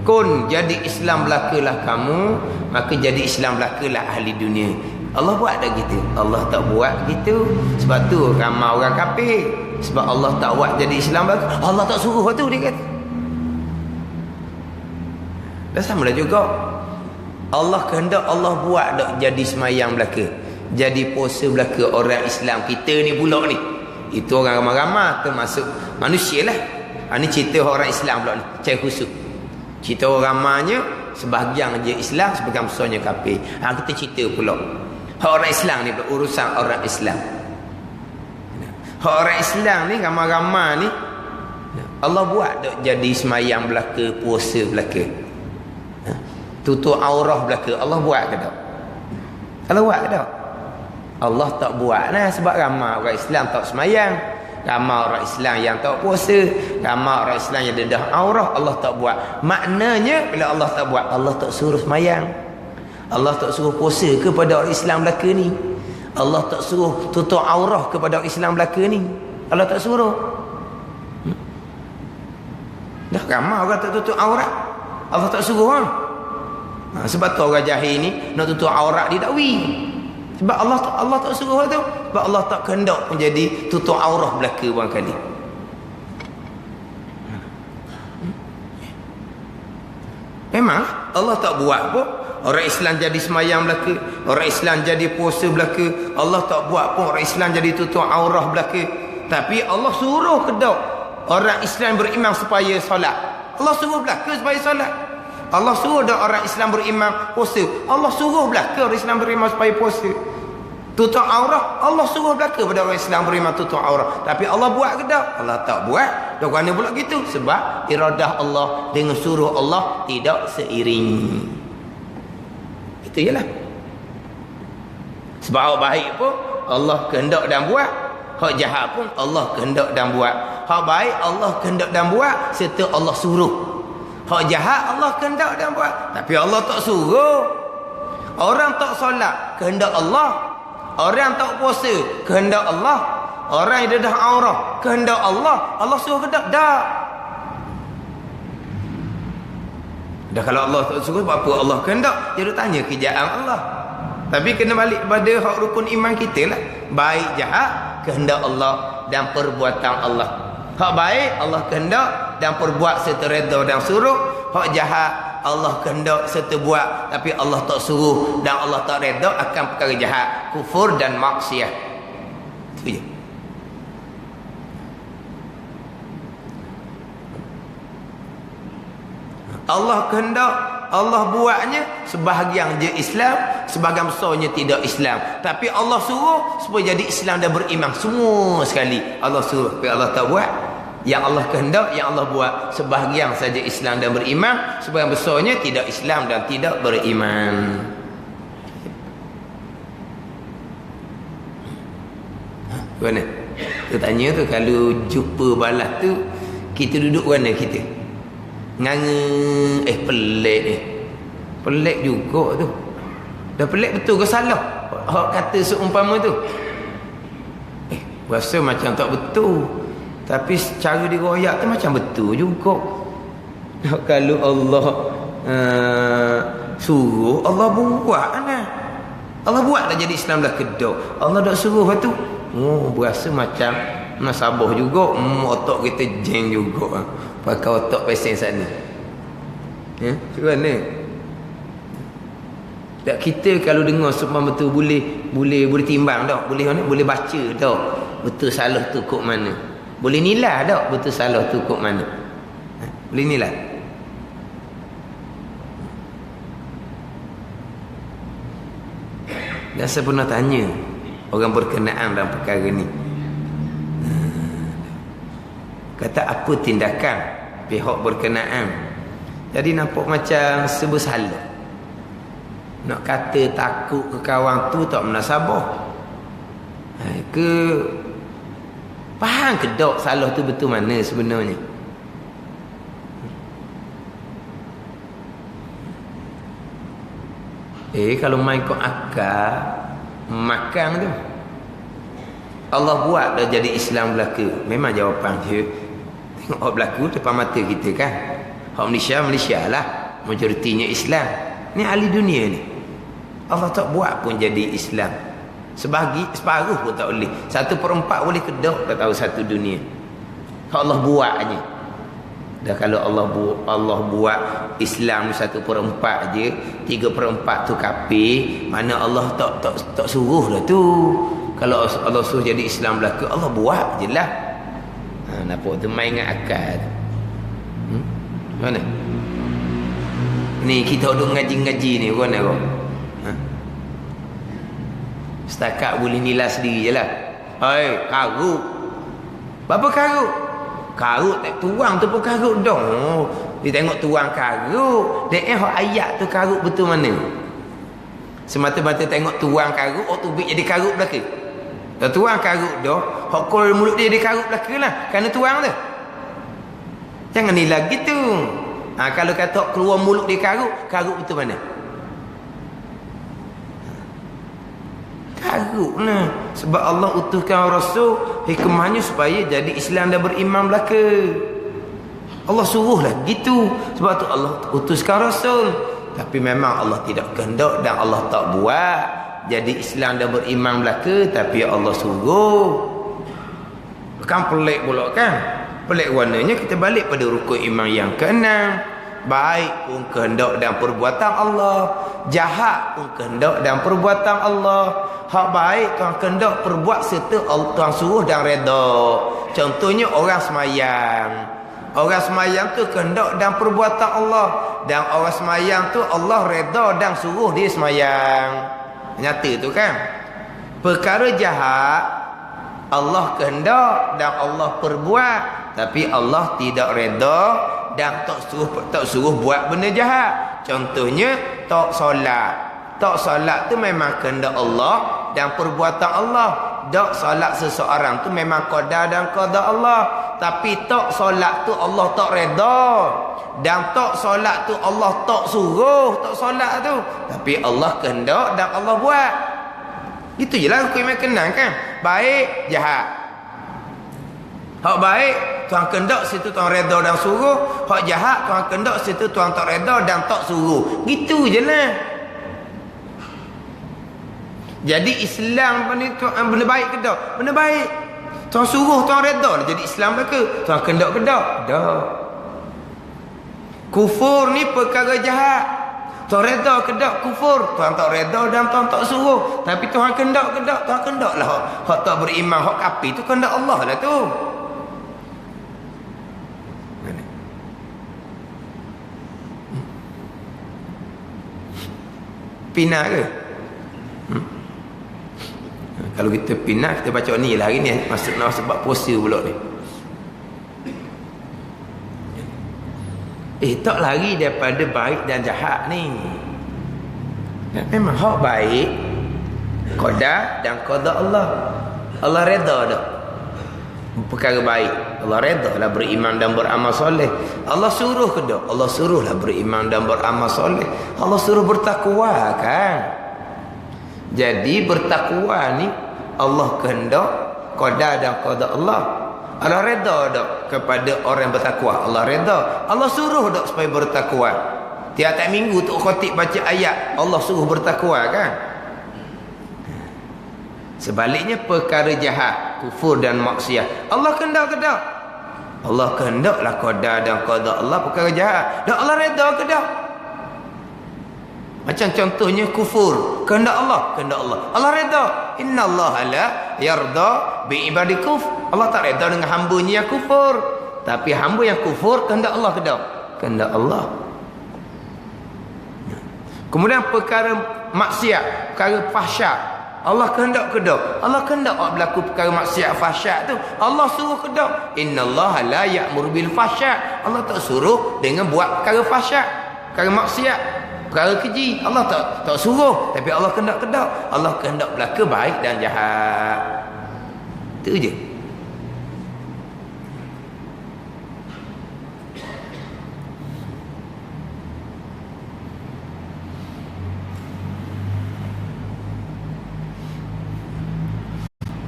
kun jadi Islam belakalah kamu, maka jadi Islam belakalah ahli dunia. Allah buat tak gitu? Allah tak buat gitu. Sebab tu ramai orang kafir. Sebab Allah tak buat jadi Islam belaka. Allah tak suruh tu dia kata. Dan sama lah juga Allah kehendak, Allah buat tak jadi semayang belaka, jadi puasa belaka orang Islam kita ni pula ni. Itu orang ramai-ramai termasuk manusia lah. Ini cerita orang Islam pula ni, cari khusus. Cerita orang ramanya sebahagian je Islam, sebahagian besarnya kafir. Kita cerita pula orang Islam ni pula, urusan orang Islam. Orang Islam ni ramai-ramai ni Allah buat tak jadi semayang belaka, puasa belaka, tutup aurah belaka. Allah buat ke tak? Allah buat ke tak? Allah tak buat lah. Sebab ramai orang Islam tak semayang, Ramai orang Islam yang tak puasa, ramai orang Islam yang dedah aurah, Allah tak buat. Maknanya bila Allah tak buat, Allah tak suruh semayang, Allah tak suruh puasa kepada orang Islam belaka ni, Allah tak suruh tutup aurah kepada orang Islam belaka ni, Allah tak suruh. Dah ramai orang tak tutup aurat, Allah tak suruh ha? Sebab tu orang jahil ni nak tutup aurat dia tak sebab Allah tak suruh tu, sebab Allah tak kehendak pun jadi tutup aurah belaka barangkali. Memang Allah tak buat pun orang Islam jadi semayang belaka, orang Islam jadi puasa belaka, Allah tak buat pun orang Islam jadi tutup aurah belaka. Tapi Allah suruh kedak orang Islam beriman supaya solat, Allah suruh belaka supaya solat. Allah suruh dah orang Islam beriman puasa, Allah suruh belaka orang Islam beriman supaya puasa. Tutup aurah, Allah suruh belaka pada orang Islam beriman tutup aurah. Tapi Allah buat ke tak? Allah tak buat. Dan kerana pula gitu? Sebab iradah Allah dengan suruh Allah tidak seiring. Itu ialah. Sebab hak baik pun Allah kehendak dan buat, hak jahat pun Allah kehendak dan buat. Hak baik Allah kehendak dan buat serta Allah suruh. Hak jahat Allah kehendak dan buat, tapi Allah tak suruh. Orang tak solat kehendak Allah, orang tak puasa kehendak Allah, orang yang dedah aurah kehendak Allah, Allah suruh kehendak dak. Dah kalau Allah tak suruh, apa Allah kehendak? Dia tanya kerjaan Allah. Tapi kena balik pada hak rukun iman kita lah. Baik jahat kehendak Allah dan perbuatan Allah. Hak baik Allah kehendak dan perbuat serta redha dan suruh. Hak jahat Allah kehendak serta buat tapi Allah tak suruh dan Allah tak redha akan perkara jahat, kufur dan maksiat. Itu je. Allah kehendak, Allah buatnya sebahagian je Islam, sebahagian besarnya tidak Islam. Tapi Allah suruh supaya jadi Islam dan beriman semua sekali. Allah suruh tapi Allah tak buat. Yang Allah kehendak, yang Allah buat, sebahagian saja Islam dan beriman, sebahagian besarnya tidak Islam dan tidak beriman. Mana? Kita tanya tu, kalau jumpa balas tu, kita duduk mana kita? Nganga, pelik ni. Pelik juga tu. Dah pelik betul ke salah? Hak kata seumpama tu. Rasa macam tak betul. Tapi secara diriwayat tu macam betul juga. Kalau Allah suruh, Allah buat kan? Allah buat dah jadi Islam dah kedok. Allah dah suruh tu. Berasa macam nasabah juga. Otak kita jeng juga. Pakai otak pesen sana. Macam mana? Tak, kita kalau dengar seumpama betul boleh timbang tak? Boleh mana? Boleh baca tak? Betul salah tu kok mana? Boleh nilai tak betul salah tu kok mana? Boleh nilai. Dan saya pernah tanya orang berkenaan dalam perkara ni. Kata apa tindakan pihak berkenaan. Jadi nampak macam serba salah. Nak kata takut ke kawan tu tak menasabah. Ke faham ke tak salah tu betul mana sebenarnya? Kalau main kau akal makan tu, Allah buat dah jadi Islam belaka. Memang jawapan dia tengok orang berlaku depan mata kita kan. Hak Malaysia lah majoritinya Islam. Ni ahli dunia ni. Allah tak buat pun jadi Islam. Separuh pun tak boleh. 1/4 boleh kedok tak tahu satu dunia. Kalau Allah buat aja. Dah kalau Allah buat Islam 1/4 je, 3/4 tu kafir, mana Allah tak suruh dah tu. Kalau Allah suruh jadi Islam belaka, Allah buat je lah. Nampak tu main dengan akal. Mana? Ni kita duduk ngaji-ngaji ni mana kau? Setakat boleh nilai sendiri je lah. Karut. Berapa karut? Karut tak tuang tu pun karut dong. Dia tengok tuang karut. Dia ayat tu karut betul mana? Semata-mata tengok tuang karut, tu jadi karut belaka. Tak tuang karut dah. Hak kol mulut dia karut belaka lah. Kerana tuang tu. Jangan nilai gitu. Kalau kata keluar mulut dia karut betul mana? Karut lah. Sebab Allah utuskan Rasul, hikmahnya supaya jadi Islam dan beriman belaka. Allah suruhlah gitu. Sebab tu Allah utuskan Rasul. Tapi memang Allah tidak kehendak dan Allah tak buat jadi Islam dan beriman belaka, tapi Allah suruh. Kan pelik pula kan? Pelik warnanya kita balik pada rukun iman yang keenam. Baik pun kehendak dan perbuatan Allah, jahat pun kehendak dan perbuatan Allah. Hak baik Tuhan kehendak perbuat serta Tuhan suruh dan redha. Contohnya orang semayang. Orang semayang tu kehendak dan perbuatan Allah, dan orang semayang tu Allah redha dan suruh dia semayang. Nyata tu kan. Perkara jahat Allah kehendak dan Allah perbuat, tapi Allah tidak redha dan tak suruh buat benda jahat. Contohnya tak solat. Tak solat tu memang kehendak Allah dan perbuatan Allah. Tak solat seseorang tu memang qada dan qada Allah. Tapi tak solat tu Allah tak redha, dan tak solat tu Allah tak suruh tak solat tu, tapi Allah kehendak dan Allah buat. Itu je lah hukum yang kenal kan. Baik, jahat. Hak baik Tuhan kehendak situ Tuhan redha dan suruh. Hak jahat Tuhan kehendak situ Tuhan tak redha dan tak suruh. Gitu je lah. Jadi Islam benda baik ke tak? Benda baik. Tuhan suruh, Tuhan redha lah jadi Islam ke? Tuhan kehendak ke tak? Tak. Kufur ni perkara jahat. Tuhan redha ke tak kufur? Tuhan tak redha dan Tuhan tak suruh. Tapi Tuhan kehendak ke tak? Tuhan kehendak lah. Hak tak beriman, hak kafir tu kehendak Allah lah tu. Pindah ke? Kalau kita pindah, kita baca ni lah hari ni. Maksud nak sebab puasa pula ni. Tak lari daripada baik dan jahat ni. Memang hak baik qada dan qada Allah. Allah redha dah perkara baik. Allah redha lah beriman dan beramal soleh. Allah suruh ke tak? Allah suruhlah beriman dan beramal soleh. Allah suruh bertakwa kan. Jadi bertakwa ni Allah kehendak, qada dan qada Allah. Allah redha dak kepada orang yang bertakwa. Allah redha. Allah suruh dak supaya bertakwa. Tiap-tiap minggu tu khatib baca ayat Allah suruh bertakwa kan. Sebaliknya perkara jahat, kufur dan maksiat, Allah kehendak ke tak? Allah kehendaklah qada dan qada Allah perkara jahat. Dan Allah redha ke tak? Macam contohnya kufur, kehendak Allah, kehendak Allah. Allah redha. Innallaha la yarda bi ibadi kufur. Allah tak redha dengan hamba-Nya yang kufur. Tapi hamba yang kufur kehendak Allah ke tak? Kehendak Allah. Kemudian perkara maksiat, perkara fahsyat, Allah kehendak ke tak? Allah kehendak berlaku perkara maksiat fahsyat tu. Allah suruh ke tak? Innallaha la ya'muru bil fahsyat. Allah tak suruh dengan buat perkara fahsyat, perkara maksiat, perkara keji. Allah tak suruh, tapi Allah kehendak ke tak? Allah kehendak berlaku baik dan jahat. Itu je.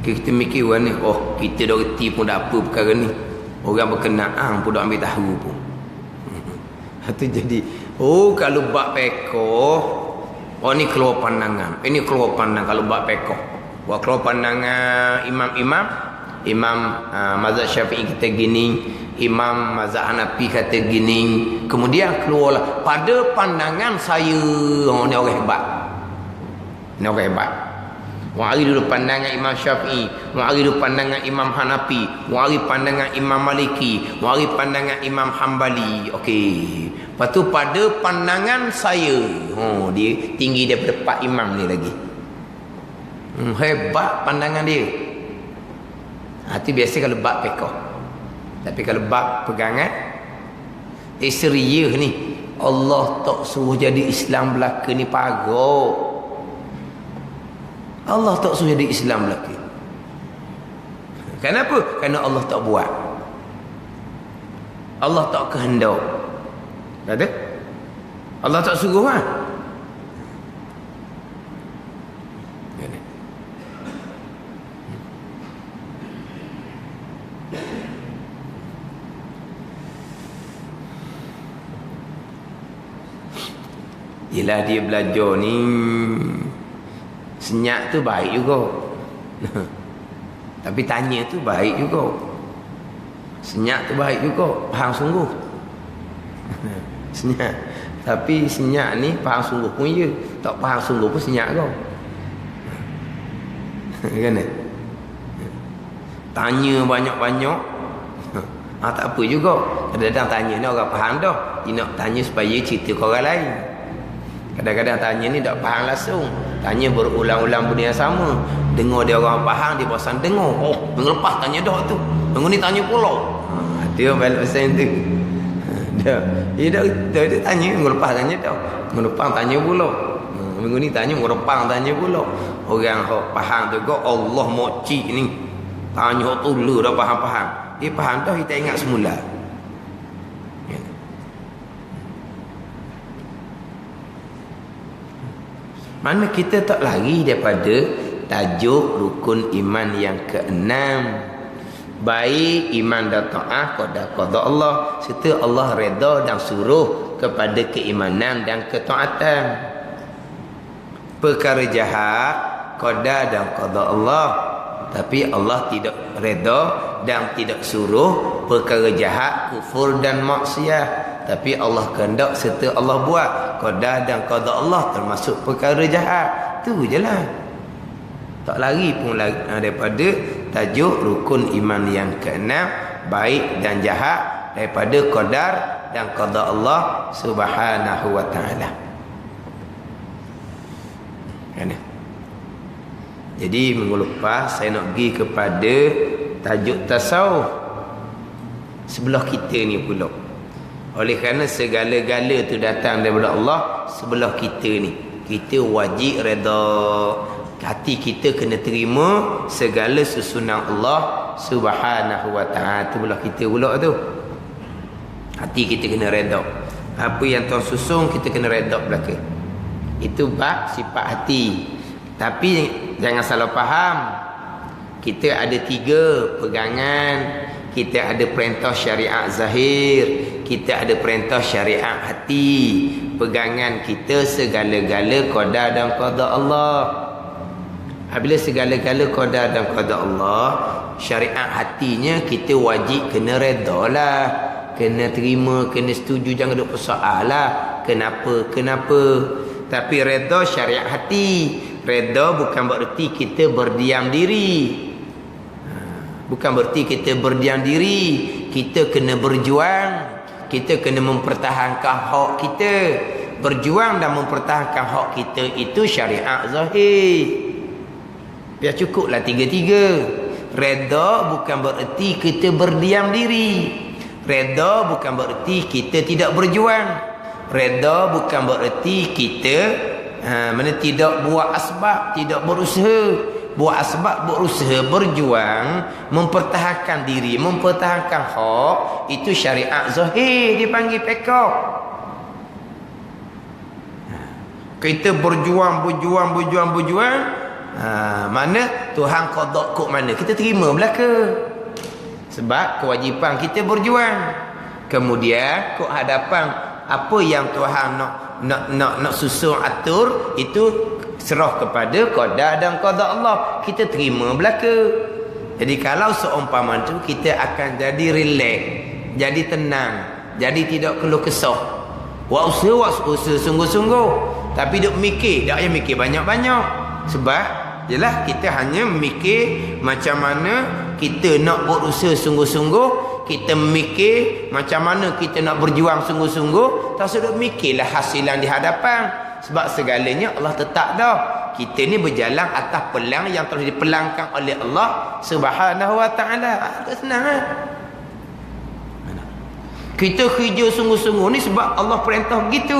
Kita mikir ni, oh kita dah reti pun dah apa perkara ni. Orang berkenaan pun dah ambil tahu pun. Itu jadi, oh kalau bab pekoh, oh ni keluar pandangan. Ini keluar pandangan kalau bab pekoh. Buat keluar pandangan imam mazhab Syafi'i kata gini, imam mazhab Hanafi kata gini. Kemudian keluarlah pada pandangan saya, oh ni orang hebat. Ni orang hebat. Wari dulu pandangan Imam Syafi'i, wari dulu pandangan Imam Hanafi, wari pandangan Imam Maliki, wari pandangan Imam Hambali. Okey. Lepas tu pada pandangan saya, dia tinggi daripada Pak Imam ni lagi. Hebat pandangan dia. Itu biasa kalau bab fiqh. Tapi kalau bab pegangan Isra'iyah ni, Allah tak suruh jadi Islam belaka ni pagar. Allah tak suruh jadi Islam belaka. Kenapa? Kerana Allah tak buat. Allah tak kehendak. Ada? Allah tak suruh kan? Yelah dia belajar ni senyap tu baik juga. Tapi tanya tu baik juga. Senyap tu baik juga, faham sungguh. Senyap. Tapi senyap ni faham sungguh pun ya. Tak faham sungguh pun senyap kau. Kan? Tanya banyak-banyak. Tak apa juga. Kadang-kadang tanya ni orang faham dah. Dia nak tanya supaya cerita ke orang lain. Kadang-kadang tanya ni tak faham langsung. Tanya berulang-ulang benda yang sama. Dengar dia orang faham, dia bosan dengar. Oh, minggu lepas tanya dah tu. Minggu ni tanya pula. Dia balik pasal tu. Dah. Dia tanya, minggu lepas tanya dah. Minggu depan tanya pula. Minggu ni tanya, minggu depan tanya pula. Orang faham tu kau Allah mocik ni. Tanya tu lu dah faham-faham. Dia faham dah, kita ingat semula. Mana kita tak lari daripada tajuk rukun iman yang keenam. Baik iman dan ta'ah kepada Allah serta Allah redha dan suruh kepada keimanan dan ketaatan. Perkara jahat qada dan qada Allah, tapi Allah tidak redha dan tidak suruh perkara jahat, kufur dan maksiat. Tapi Allah kehendak serta Allah buat. Qada dan qada Allah termasuk perkara jahat. Tu je lah. Tak lari pun daripada tajuk rukun iman yang keenam, baik dan jahat, daripada qadar dan qada Allah subhanahu wa ta'ala. Kan? Jadi minggu lepas saya nak pergi kepada tajuk tasawuf sebelah kita ni pula. Oleh kerana segala-gala tu datang daripada Allah sebelah kita ni. Kita wajib redha. Hati kita kena terima segala susunan Allah subhanahu wa ta'ala. Tu belah kita pula tu. Hati kita kena redha. Apa yang Tuhan susun kita kena redha belaka. Itu bab sifat hati. Tapi jangan salah faham. Kita ada 3 pegangan. Kita ada perintah syariat zahir, kita ada perintah syariat hati. Pegangan kita segala-gala qada dan qada Allah. Apabila segala-gala qada dan qada Allah, syariat hatinya kita wajib kena redha lah, kena terima, kena setuju, jangan duk persoal lah. Kenapa? Tapi redha syariat hati. Redha bukan bererti kita berdiam diri. Bukan berarti kita berdiam diri. Kita kena berjuang. Kita kena mempertahankan hak kita. Berjuang dan mempertahankan hak kita itu syariat zahir. Biar cukuplah 3-3. Redha bukan bererti kita berdiam diri. Redha bukan bererti kita tidak berjuang. Redha bukan bererti kita tidak buat asbab, tidak berusaha. Buat asbab, berusaha, berjuang, mempertahankan diri, mempertahankan hak, itu syariat zahir dipanggil pekak. Kita berjuang. Mana Tuhan qada kok mana? Kita terima belaka. Sebab kewajipan kita berjuang. Kemudian kok hadapan apa yang Tuhan nak susun atur itu serah kepada qada dan qada Allah. Kita terima belaka. Jadi kalau seumpama tu kita akan jadi relax, jadi tenang, jadi tidak keluh kesah. Usaha sungguh-sungguh. Tapi duk mikir, tak payah mikir banyak-banyak. Sebab jelah kita hanya mikir macam mana kita nak berusaha sungguh-sungguh. Kita mikir macam mana kita nak berjuang sungguh-sungguh. Tak usah duk mikirlah hasilan di hadapan. Sebab segalanya Allah tetap dah. Kita ni berjalan atas pelang yang telah dipelangkan oleh Allah subhanahu wa ta'ala. Agak senang kan? Kita kerja sungguh-sungguh ni sebab Allah perintah begitu.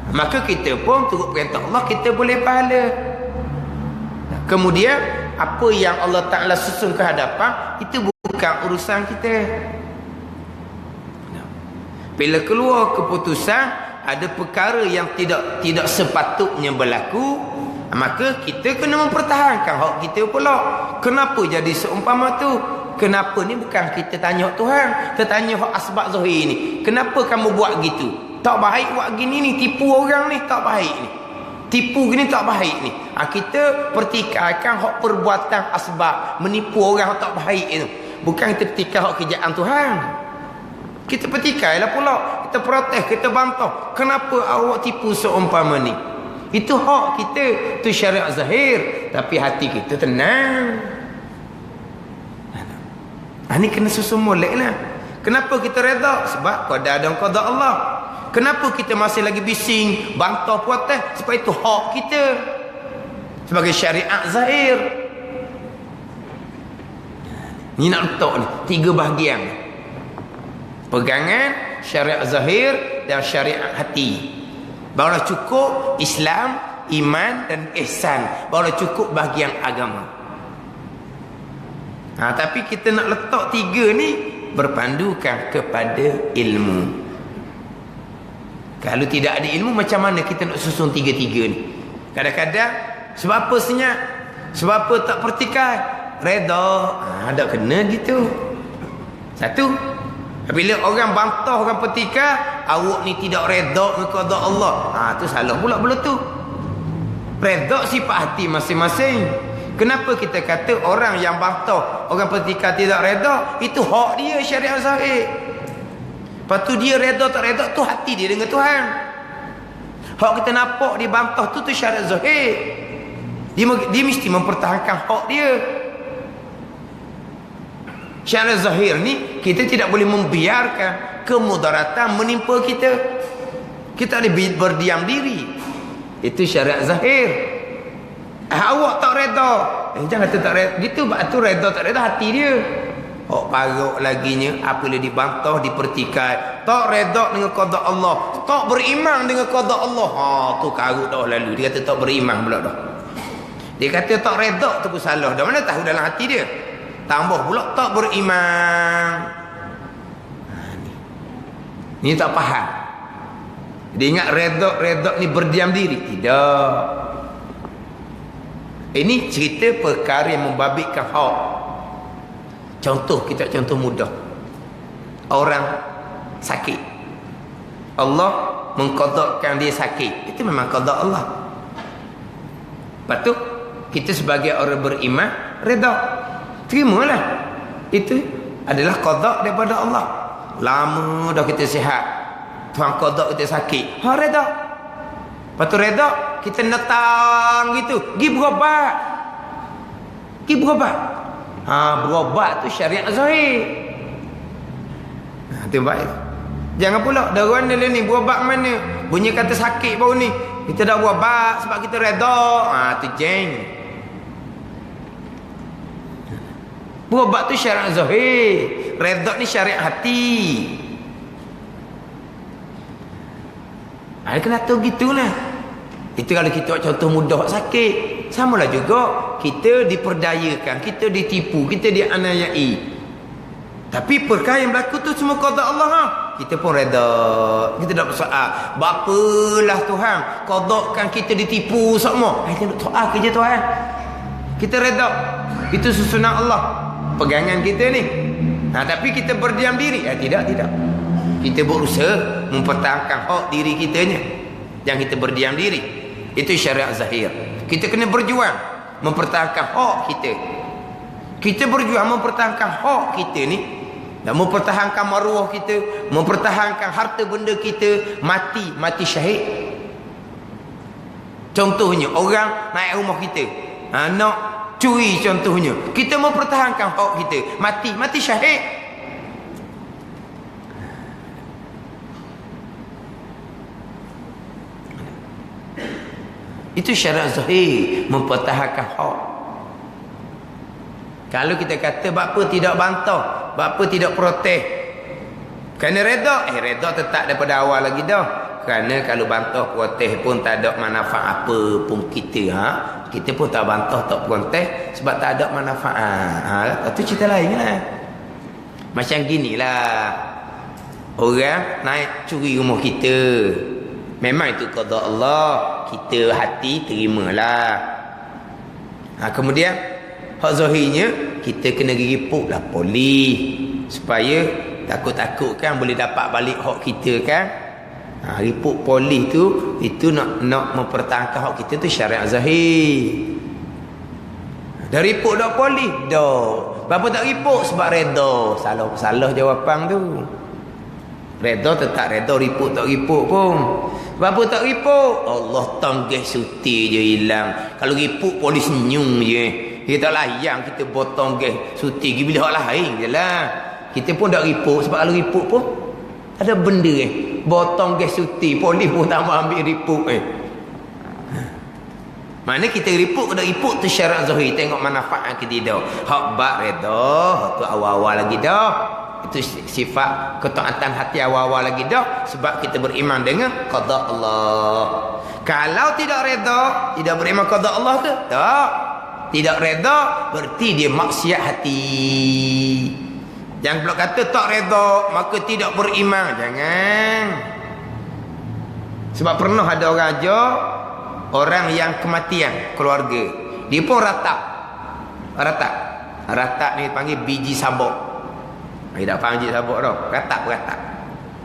Maka kita pun turut perintah Allah, kita boleh pahala. Kemudian apa yang Allah Ta'ala susun ke hadapan, itu bukan urusan kita. Bila keluar keputusan, ada perkara yang tidak sepatutnya berlaku, maka kita kena mempertahankan hak kita pula. Kenapa jadi seumpama tu? Kenapa ni bukan kita tanya Tuhan, kita tanya hak asbab zahir ni. Kenapa kamu buat gitu? Tak baik buat gini ni, tipu orang ni tak baik ni. Tipu gini tak baik ni. Kita pertikaikan hak perbuatan asbab, menipu orang tak baik itu. Bukan kita pertikai hak kerjaan Tuhan. Kita pertikailah pula, kita protes, kita bantah. Kenapa awak tipu seumpama ni? Itu hak kita, itu syariat zahir. Tapi hati kita tenang. Ini kena susun molek lah. Kenapa kita reda? Sebab qada dan qada Allah. Kenapa kita masih lagi bising, bantah protes? Sebab itu hak kita sebagai syariat zahir. Ni nak letak ni 3 bahagian. Pegangan syariat zahir dan syariat hati. Barulah cukup Islam, iman dan ihsan. Barulah cukup bahagian agama. Tapi kita nak letak 3 ni berpandukan kepada ilmu. Kalau tidak ada ilmu, macam mana kita nak susun 3-3 ni? Kadang-kadang sebab apa senyap? Sebab apa tak pertikai? Reda. Tak kena gitu. Satu, bila orang bantah, orang pertikai, awak ni tidak reda dengan qada Allah. Tu salah pula tu. Reda sifat hati masing-masing. Kenapa kita kata orang yang bantah, orang pertikaian tidak reda, itu hak dia syariat zahir. Lepas tu dia reda tak reda, tu hati dia dengan Tuhan. Hak kita nampak dia bantah tu syariat zahir. Dia mesti mempertahankan hak dia. Syariat zahir ni kita tidak boleh membiarkan kemudaratan menimpa kita. Kita boleh berdiam diri. Itu syariat zahir. Awak tak reda, jangan kata tak reda. Gitu tu reda tak reda hati dia. Paruk laginya apabila dibantah, dipertikai, tak reda dengan qada Allah, tak beriman dengan qada Allah. Tu karut dah lalu. Dia kata tak beriman pula dah. Dia kata tak reda tu pun salah. Dah mana tahu dalam hati dia. Tambah pula tak beriman. Ni tak faham. Dia ingat reda ni berdiam diri. Tidak. Ini cerita perkara yang membabitkan hak. Contoh, kita contoh mudah. Orang sakit, Allah mengqadakkan dia sakit. Itu memang qada Allah. Lepas tu kita sebagai orang beriman reda, terimalah. Itu adalah qada daripada Allah. Lama dah kita sihat, Tuhan qada kita sakit, reda. Lepas tu reda, kita netang gitu, pergi berobat. Berobat tu syariat zahir. Tu baik. Jangan pula daruan ni berobat mana? Bunyi kata sakit baru ni, kita dah berobat sebab kita reda. Tu jeng. Berobat tu syariat zahir. Reda ni syariat hati. Kena tahu gitulah. Itu kalau kita contoh mudah sakit. Samalah juga kita diperdayakan, kita ditipu, kita dianiayai. Tapi perkara yang berlaku tu semua qada Allah. Kita pun reda. Kita tak bersoal, "Bapalah Tuhan, qadakan kita ditipu semua." Kita nak soal kerja Tuhan. Kita reda. Itu susunan Allah. Pegangan kita ni. Tapi kita berdiam diri. Tidak. Kita berusaha mempertahankan hak diri kitanya. Jangan kita berdiam diri. Itu syariat zahir. Kita kena berjuang mempertahankan hak kita. Kita berjuang mempertahankan hak kita ni, dan mempertahankan maruah kita, mempertahankan harta benda kita, mati syahid. Contohnya orang naik rumah kita, nak curi contohnya. Kita mempertahankan hak kita, mati syahid. Itu syariat zahir, mempertahankan hak. Kalau kita kata bapa tidak bantah, bapa tidak protes, kerana reda, reda tetap daripada awal lagi dah. Kerana kalau bantah protes pun tak ada manfaat apa pun kita. Kita pun tak bantah tak protes sebab tak ada manfaat. Itu cerita lain lah. Macam ginilah. Orang naik curi rumah kita. Memang itu qada Allah. Kita hati terimalah. Kemudian hak zahirnya kita kena ripuk lah polis supaya takut-takut kan boleh dapat balik hak kita kan. Ripuk polis tu itu nak mempertahankan hak kita tu syariat zahir. Dah ripuk dak polis dah. Berapa tak ripuk sebab reda. Salah jawapan tu. Reda tetap reda, ripuk tak ripuk pun. Berapa tak ripuk? Allah tanggih suti je hilang. Kalau ripuk polis senyum je. Kita tak layan kita botong ke suti pergi bila hak lain je lah. Kita pun tak ripuk sebab kalau ripuk pun ada benda botong gas suti polis pun tak mau ambil ripuk Mana kita ripuk kena ripuk tu syarat zahir, tengok manfaat ke tidak. Hak bak reda tu awal-awal lagi dah. Itu sifat ketaatan hati awal-awal lagi dah sebab kita beriman dengan qada Allah. Kalau tidak reda, tidak beriman qada Allah ke? Tak. Tidak reda berarti dia maksiat hati. Jangan pula kata tak reda maka tidak beriman. Jangan. Sebab pernah ada orang aja, orang yang kematian keluarga, dia pun ratap. Ratap ni panggil biji sabuk. Dia tak faham biji sabuk dah. Ratap.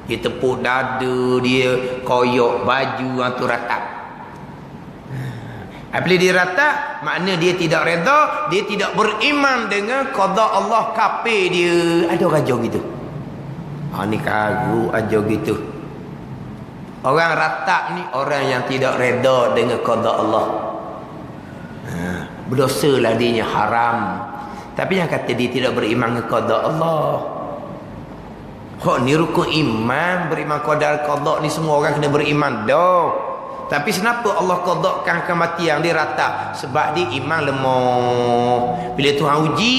Dia tepuk dada, dia koyok baju tu ratap. Apabila dia ratap, makna dia tidak reda, dia tidak beriman dengan qada Allah, kafir dia. Ada orang ajar gitu. Ni kagu ajar gitu. Orang ratap ni orang yang tidak reda dengan qada Allah. Berdosalah dia, haram. Tapi yang kata dia tidak beriman dengan qada Allah. Ni rukun iman, beriman qada ni semua orang kena beriman dah. Tapi kenapa Allah qadakan kematian dia ratap? Sebab dia iman lemah. Bila Tuhan uji,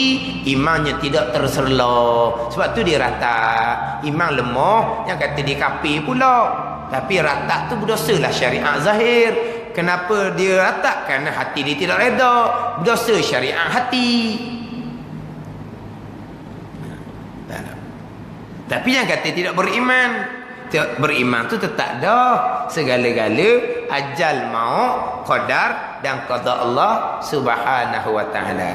imannya tidak tersela. Sebab tu dia ratap. Iman lemah, yang kata dia kafir pula. Tapi ratap tu berdosalah syariat zahir. Kenapa dia ratap? Kerana hati dia tidak reda. Berdosa syariat hati. Tapi yang kata tidak beriman, beriman tu tetap dah segala-gala ajal maut, qadar dan qada Allah Subhanahu wa taala.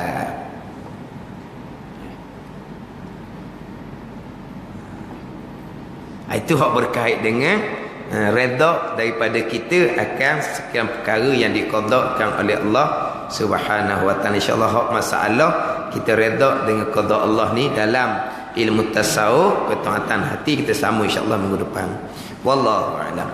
Itu hak berkait dengan redha daripada kita akan sekian perkara yang diqadakan oleh Allah Subhanahu wa taala. Insya-Allah hak masalah kita redha dengan qada Allah ni dalam ilmu tasawuf, ketaatan hati kita sambung insya-Allah minggu depan. Wallahu a'lam.